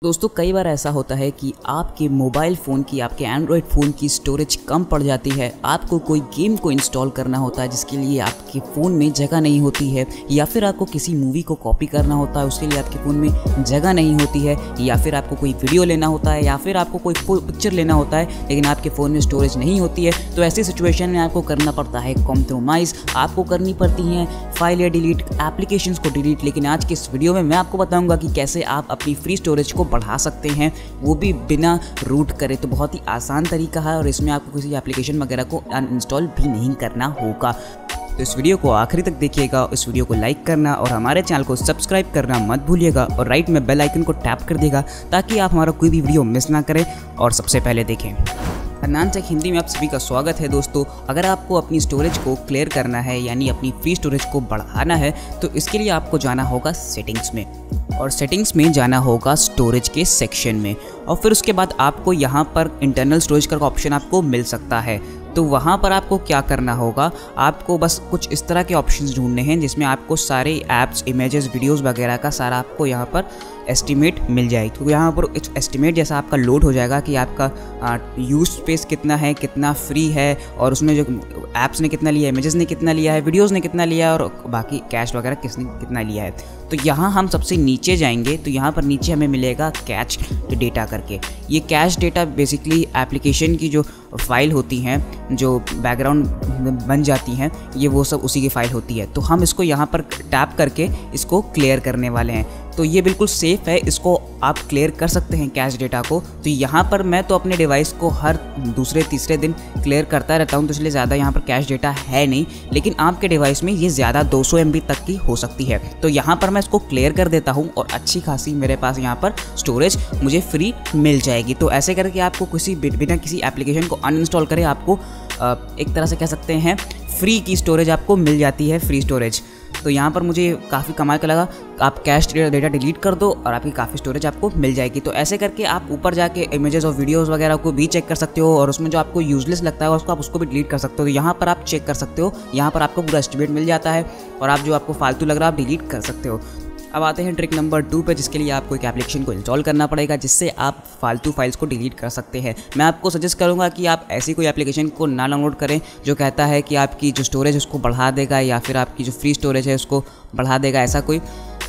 दोस्तों कई बार ऐसा होता है कि आपके मोबाइल फ़ोन की आपके एंड्रॉयड फ़ोन की स्टोरेज कम पड़ जाती है। आपको कोई गेम को इंस्टॉल करना होता है जिसके लिए आपके फ़ोन में जगह नहीं होती है, या फिर आपको किसी मूवी को कॉपी करना होता है उसके लिए आपके फ़ोन में जगह नहीं होती है, या फिर आपको कोई वीडियो लेना होता है, या फिर आपको कोई पिक्चर लेना होता है लेकिन आपके फ़ोन में स्टोरेज नहीं होती है। तो ऐसी सिचुएशन में आपको करना पड़ता है कॉम्प्रोमाइज़। आपको करनी पड़ती हैं फाइल या डिलीट, एप्लीकेशंस को डिलीट। लेकिन आज के इस वीडियो में मैं आपको बताऊँगा कि कैसे आप अपनी फ्री स्टोरेज को बढ़ा सकते हैं, वो भी बिना रूट करे। तो बहुत ही आसान तरीका है और इसमें आपको किसी एप्लीकेशन वगैरह को अनइंस्टॉल भी नहीं करना होगा। तो इस वीडियो को आखिरी तक देखिएगा, इस वीडियो को लाइक करना और हमारे चैनल को सब्सक्राइब करना मत भूलिएगा, और राइट में बेल आइकन को टैप कर देगा ताकि आप हमारा कोई भी वीडियो मिस ना करें और सबसे पहले देखें। अदनान टेक हिंदी में आप सभी का स्वागत है। दोस्तों अगर आपको अपनी स्टोरेज को क्लियर करना है यानी अपनी फ्री स्टोरेज को बढ़ाना है तो इसके लिए आपको जाना होगा सेटिंग्स में, और सेटिंग्स में जाना होगा स्टोरेज के सेक्शन में, और फिर उसके बाद आपको यहाँ पर इंटरनल स्टोरेज का ऑप्शन आपको मिल सकता है। तो वहाँ पर आपको क्या करना होगा, आपको बस कुछ इस तरह के ऑप्शंस ढूंढने हैं जिसमें आपको सारे ऐप्स, इमेजेस, वीडियोस वगैरह का सारा आपको यहाँ पर एस्टिमेट मिल जाए। तो यहाँ पर एस्टिमेट जैसा आपका लोड हो जाएगा कि आपका यूज स्पेस कितना है, कितना फ्री है, और उसमें जो ऐप्स ने कितना लिया है, इमेजेस ने कितना लिया है, वीडियोस ने कितना लिया है, और बाकी कैश वगैरह किसने कितना लिया है। तो यहाँ हम सबसे नीचे जाएंगे तो यहाँ पर नीचे हमें मिलेगा कैच डेटा करके। ये कैश डेटा बेसिकली एप्लीकेशन की जो फाइल होती हैं, जो बैकग्राउंड बन जाती हैं, ये वो सब उसी की फाइल होती है। तो हम इसको यहाँ पर टैप करके इसको क्लियर करने वाले हैं। तो ये बिल्कुल सेफ़ है, इसको आप क्लियर कर सकते हैं कैश डेटा को। तो यहाँ पर मैं तो अपने डिवाइस को हर दूसरे तीसरे दिन क्लियर करता रहता हूँ, तो इसलिए ज़्यादा यहाँ पर कैश डेटा है नहीं, लेकिन आपके डिवाइस में ये ज़्यादा 200 MB तक की हो सकती है। तो यहाँ पर मैं इसको क्लियर कर देता हूँ और अच्छी खासी मेरे पास यहाँ पर स्टोरेज मुझे फ्री मिल जाएगी। तो ऐसे करके आपको बिना किसी एप्लीकेशन को अनइंस्टॉल करे आपको एक तरह से कह सकते हैं फ्री की स्टोरेज आपको मिल जाती है, फ्री स्टोरेज। तो यहाँ पर मुझे काफ़ी कमाल का लगा। आप कैश डेटा डिलीट कर दो और आपकी काफ़ी स्टोरेज आपको मिल जाएगी। तो ऐसे करके आप ऊपर जाके इमेजेस और वीडियोस वगैरह को भी चेक कर सकते हो, और उसमें जो आपको यूजलेस लगता है उसको भी डिलीट कर सकते हो। तो यहाँ पर आप चेक कर सकते हो, यहाँ पर आपको पूरा एस्टिमेट मिल जाता है, और आप जो आपको फालतू लग रहा है आप डिलीट कर सकते हो। अब आते हैं ट्रिक नंबर 2 पे, जिसके लिए आपको एक एप्लीकेशन को इंस्टॉल करना पड़ेगा जिससे आप फालतू फाइल्स को डिलीट कर सकते हैं। मैं आपको सजेस्ट करूंगा कि आप ऐसी कोई एप्लीकेशन को ना डाउनलोड करें जो कहता है कि आपकी जो स्टोरेज है उसको बढ़ा देगा, या फिर आपकी जो फ्री स्टोरेज है उसको बढ़ा देगा। ऐसा कोई,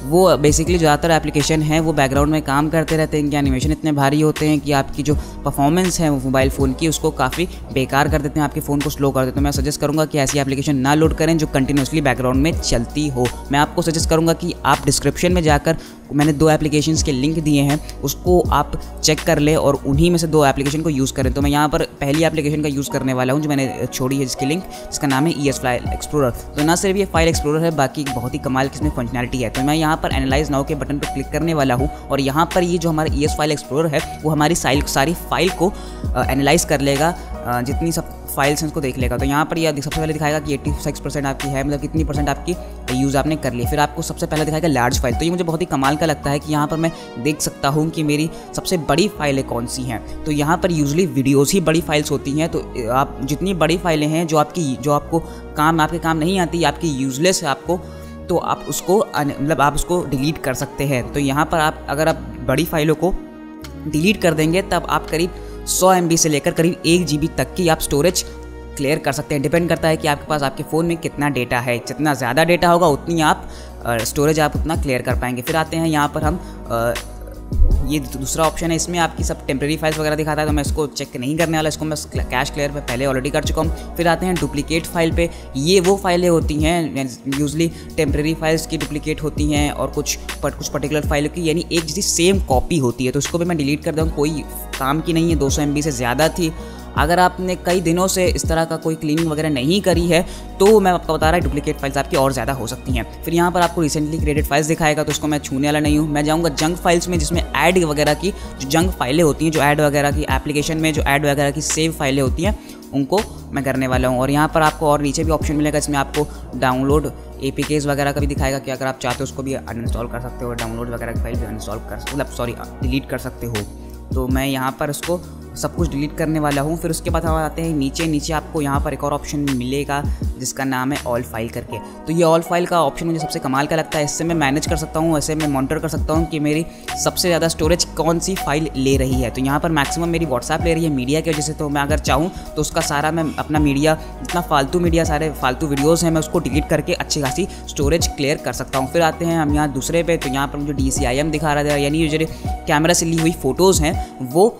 वो बेसिकली ज़्यादातर एप्लीकेशन है वो बैकग्राउंड में काम करते रहते हैं, इनके एनिमेशन इतने भारी होते हैं कि आपकी जो परफॉर्मेंस है मोबाइल फ़ोन की उसको काफ़ी बेकार कर देते हैं, आपके फ़ोन को स्लो कर देते हैं। तो मैं सजेस्ट करूंगा कि ऐसी एप्लीकेशन ना लोड करें जो कंटिन्यूसली बैकग्राउंड में चलती हो। मैं आपको सजेस्ट करूंगा कि आप डिस्क्रिप्शन में जाकर मैंने 2 एप्लीकेशंस के लिंक दिए हैं, उसको आप चेक कर ले और उन्हीं में से 2 एप्लीकेशन को यूज़ करें। तो मैं यहाँ पर पहली एप्लीकेशन का यूज़ करने वाला हूँ जो मैंने छोड़ी है, जिसकी लिंक, जिसका नाम है ES फाइल एक्सप्लोरर। तो ना सिर्फ ये फाइल एक्सप्लोरर है, बाकी बहुत ही कमाल की इसमें फंक्शनैलिटी है। तो मैं यहाँ पर एनालाइज नाउ के बटन पर क्लिक करने वाला हूँ, और यहाँ पर ये जो हमारा ES फाइल एक्सप्लोरर है वो हमारी सारी फाइल को एनालाइज कर लेगा, जितनी सब फाइल्स हैं उसको देख लेगा। तो यहाँ पर ये सबसे पहले दिखाएगा कि 86% आपकी है, मतलब कितनी परसेंट आपकी यूज़ आपने कर ली। फिर आपको सबसे पहले दिखाएगा लार्ज फाइल। तो ये मुझे बहुत ही कमाल का लगता है कि यहाँ पर मैं देख सकता हूँ कि मेरी सबसे बड़ी फाइलें कौन सी हैं। तो यहाँ पर यूजली वीडियोज़ ही बड़ी फाइल्स होती हैं। तो आप जितनी बड़ी फाइलें हैं जो आपको आपके काम नहीं आती, आपकी यूजलेस है आपको, तो आप उसको मतलब आप उसको डिलीट कर सकते हैं। तो यहाँ पर अगर आप बड़ी फाइलों को डिलीट कर देंगे तब आप करीब 100 MB से लेकर करीब 1 GB तक की आप स्टोरेज क्लियर कर सकते हैं। डिपेंड करता है कि आपके पास आपके फ़ोन में कितना डेटा है, जितना ज़्यादा डेटा होगा उतनी आप स्टोरेज आप उतना क्लियर कर पाएंगे। फिर आते हैं यहाँ पर हम ये दूसरा ऑप्शन है, इसमें आपकी सब टेम्प्रेरी फाइल्स वगैरह दिखाता है, तो मैं इसको चेक नहीं करने वाला, इसको मैं कैश क्लियर पे पहले ऑलरेडी कर चुका हूँ। फिर आते हैं डुप्लीकेट फाइल पे। ये वो फाइलें होती हैं यूजली टेम्प्रेरी फाइल्स की डुप्लीकेट होती हैं, और कुछ पर्टिकुलर फाइलों की यानी एक जैसी सेम कॉपी होती है, तो उसको भी मैं डिलीट कर दूँ, कोई काम की नहीं है। 200 MB से ज़्यादा थी। अगर आपने कई दिनों से इस तरह का कोई क्लीनिंग वगैरह नहीं करी है तो मैं आपको बता रहा है डुप्लीकेट फाइल्स आपकी और ज़्यादा हो सकती हैं। फिर यहाँ पर आपको रिसेंटली क्रिएटेड फाइल्स दिखाएगा, तो उसको मैं छूने वाला नहीं हूँ। मैं जाऊँगा जंक फाइल्स में, जिसमें ऐड वगैरह की जो जंक फाइलें होती हैं, जो ऐड वगैरह की एप्लीकेशन में जो ऐड वगैरह की सेव फाइलें होती हैं, उनको मैं करने वाला हूँ। और यहाँ पर आपको और नीचे भी ऑप्शन मिलेगा, इसमें आपको डाउनलोड APKs वगैरह का भी दिखाएगा कि अगर आप चाहते हो उसको भी अनइंस्टॉल कर सकते हो, डाउनलोड वगैरह की फाइल भी डिलीट कर सकते हो। तो मैं यहाँ पर उसको सब कुछ डिलीट करने वाला हूँ। फिर उसके बाद हम आते हैं नीचे आपको यहाँ पर एक और ऑप्शन मिलेगा जिसका नाम है ऑल फाइल करके। तो ये ऑल फाइल का ऑप्शन मुझे सबसे कमाल का लगता है। इससे मैं मैनेज कर सकता हूँ, ऐसे मैं मॉनिटर कर सकता हूँ कि मेरी सबसे ज़्यादा स्टोरेज कौन सी फाइल ले रही है। तो यहाँ पर मैक्सिमम मेरी व्हाट्सएप ले रही है मीडिया की वजह से, तो मैं अगर चाहूँ तो उसका सारा मैं अपना मीडिया, जितना फालतू मीडिया, सारे फालतू वीडियोज़ हैं, मैं उसको डिलीट करके अच्छी खासी स्टोरेज क्लियर कर सकता हूँ। फिर आते हैं हम यहाँ दूसरे पे। तो यहाँ पर मुझे DCIM दिखा रहा था, यानी जो कैमरा से ली हुई फ़ोटोज़ हैं वो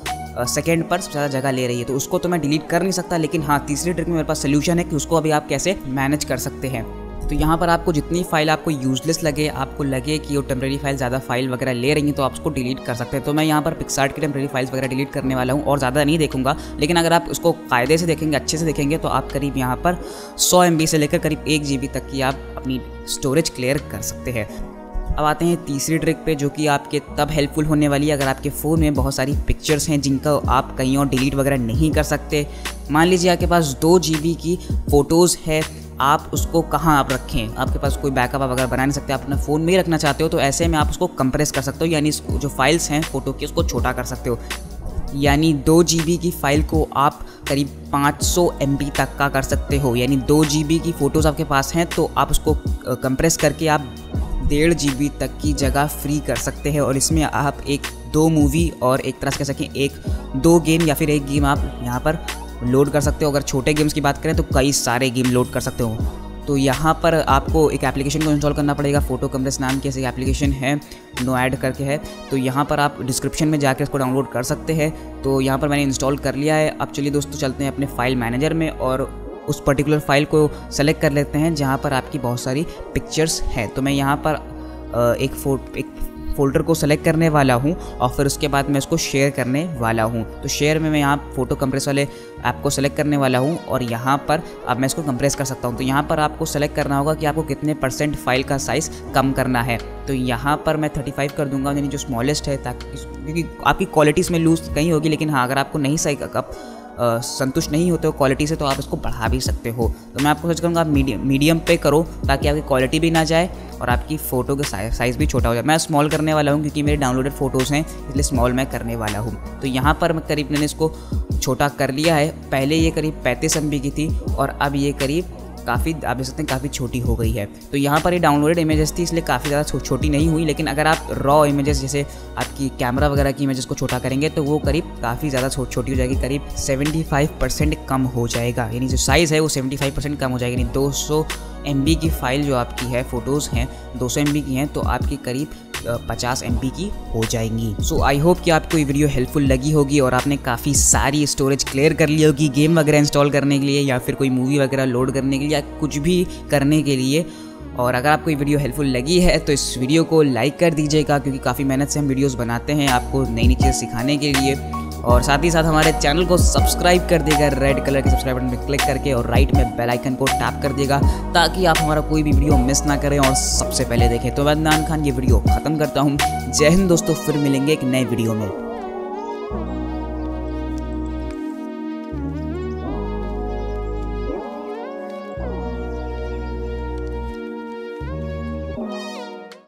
सेकेंड पर सबसे ज़्यादा जगह ले रही है। तो उसको तो मैं डिलीट कर नहीं सकता, लेकिन हाँ, तीसरी ट्रिक में मेरे पास सोल्यूशन है कि उसको अभी आप कैसे मैनेज कर सकते हैं। तो यहाँ पर आपको जितनी फाइल आपको यूजलेस लगे, आपको लगे कि वो टेम्प्रेरी फाइल ज़्यादा फाइल वगैरह ले रही हैं, तो आप उसको डिलीट कर सकते हैं। तो मैं यहाँ पर पिक्सार्ट की टेम्प्रेरी फाइल्स वगैरह डिलीट करने वाला हूँ और ज़्यादा नहीं देखूंगा, लेकिन अगर आप उसको कायदे से देखेंगे, अच्छे से देखेंगे, तो आप करीब यहाँ पर 100 MB से लेकर करीब 1 GB तक की आप अपनी स्टोरेज क्लियर कर सकते हैं। अब आते हैं तीसरी ट्रिक पे, जो कि आपके तब हेल्पफुल होने वाली है अगर आपके फ़ोन में बहुत सारी पिक्चर्स हैं जिनका आप कहीं और डिलीट वगैरह नहीं कर सकते। मान लीजिए आपके पास 2 GB की फ़ोटोज़ है, आप उसको कहाँ आप रखें, आपके पास कोई बैकअप वगैरह बना नहीं सकते, आप अपने फ़ोन में ही रखना चाहते हो, तो ऐसे में आप उसको कंप्रेस कर सकते हो, यानी जो फाइल्स हैं फ़ोटो की उसको छोटा कर सकते हो। यानी 2 GB की फ़ाइल को आप करीब 500 MB तक का कर सकते हो। यानी 2 GB की फ़ोटोज़ आपके पास हैं तो आप उसको कंप्रेस करके आप 1.5 GB तक की जगह फ्री कर सकते हैं, और इसमें आप 1-2 मूवी और एक तरह से कह सकें 1-2 गेम या फिर 1 गेम आप यहाँ पर लोड कर सकते हो। अगर छोटे गेम्स की बात करें तो कई सारे गेम लोड कर सकते हो। तो यहाँ पर आपको एक एप्लीकेशन को इंस्टॉल करना पड़ेगा, फोटो कंप्रेस नाम की ऐसी एप्लीकेशन है, नो ऐड करके है। तो यहाँ पर आप डिस्क्रिप्शन में जाकर इसको डाउनलोड कर सकते हैं। तो यहाँ पर मैंने इंस्टॉल कर लिया है। अब चलिए दोस्तों चलते हैं अपने फाइल मैनेजर में और उस पर्टिकुलर फाइल को सेलेक्ट कर लेते हैं जहाँ पर आपकी बहुत सारी पिक्चर्स हैं। तो मैं यहाँ पर एक फ़ोल्डर को सेलेक्ट करने वाला हूँ और फिर उसके बाद मैं इसको शेयर करने वाला हूँ। तो शेयर में मैं यहाँ फ़ोटो कंप्रेस वाले ऐप को सेलेक्ट करने वाला हूँ और यहाँ पर अब मैं इसको कंप्रेस कर सकता हूँ। तो यहाँ पर आपको सेलेक्ट करना होगा कि आपको कितने % फाइल का साइज़ कम करना है। तो यहाँ पर मैं 35 कर दूँगा, यानी जो स्मॉलेस्ट है, ताकि क्योंकि आपकी क्वालिटी इसमें लूज़ कहीं होगी, लेकिन हाँ, अगर आपको नहीं सही आप संतुष्ट नहीं होते हो क्वालिटी से तो आप इसको बढ़ा भी सकते हो। तो मैं आपको सच करूँगा आप मीडियम पे करो, ताकि आपकी क्वालिटी भी ना जाए और आपकी फ़ोटो का साइज़ भी छोटा हो जाए। मैं स्मॉल करने वाला हूँ क्योंकि मेरे डाउनलोडेड फ़ोटोज़ हैं, इसलिए स्मॉल मैं करने वाला हूँ। तो यहाँ पर मैं करीब मैंने इसको छोटा कर लिया है। पहले ये करीब 35 MB की थी और अब ये करीब काफ़ी, आप देख सकते हैं, काफ़ी छोटी हो गई है। तो यहाँ पर ये डाउनलोडेड इमेजेस थी, इसलिए काफ़ी ज़्यादा छोटी नहीं हुई। लेकिन अगर आप रॉ इमेजेस, जैसे आपकी कैमरा वगैरह की इमेजेस को छोटा करेंगे तो वो करीब काफ़ी ज़्यादा छोटी हो जाएगी, करीब 75% कम हो जाएगा। यानी जो साइज़ है वो 75% कम हो जाएगी। यानी 200 MB की फ़ाइल जो आपकी है, फ़ोटोज़ हैं 200 MB की हैं, तो आपकी करीब 50 MB की हो जाएंगी। सो आई होप कि आपको ये वीडियो हेल्पफुल लगी होगी और आपने काफ़ी सारी स्टोरेज क्लियर कर ली होगी गेम वगैरह इंस्टॉल करने के लिए या फिर कोई मूवी वगैरह लोड करने के लिए या कुछ भी करने के लिए। और अगर आपको ये वीडियो हेल्पफुल लगी है तो इस वीडियो को लाइक कर दीजिएगा, क्योंकि काफ़ी मेहनत से हम वीडियोस बनाते हैं आपको नई नई चीज़ें सिखाने के लिए। और साथ ही साथ हमारे चैनल को सब्सक्राइब कर देगा रेड कलर के सब्सक्राइब बटन पर क्लिक करके, और राइट में बेल आइकन को टैप कर देगा ताकि आप हमारा कोई भी वीडियो मिस ना करें और सबसे पहले देखें। तो मैं अदनान खान ये वीडियो ख़त्म करता हूँ। जय हिंद दोस्तों, फिर मिलेंगे एक नए वीडियो में।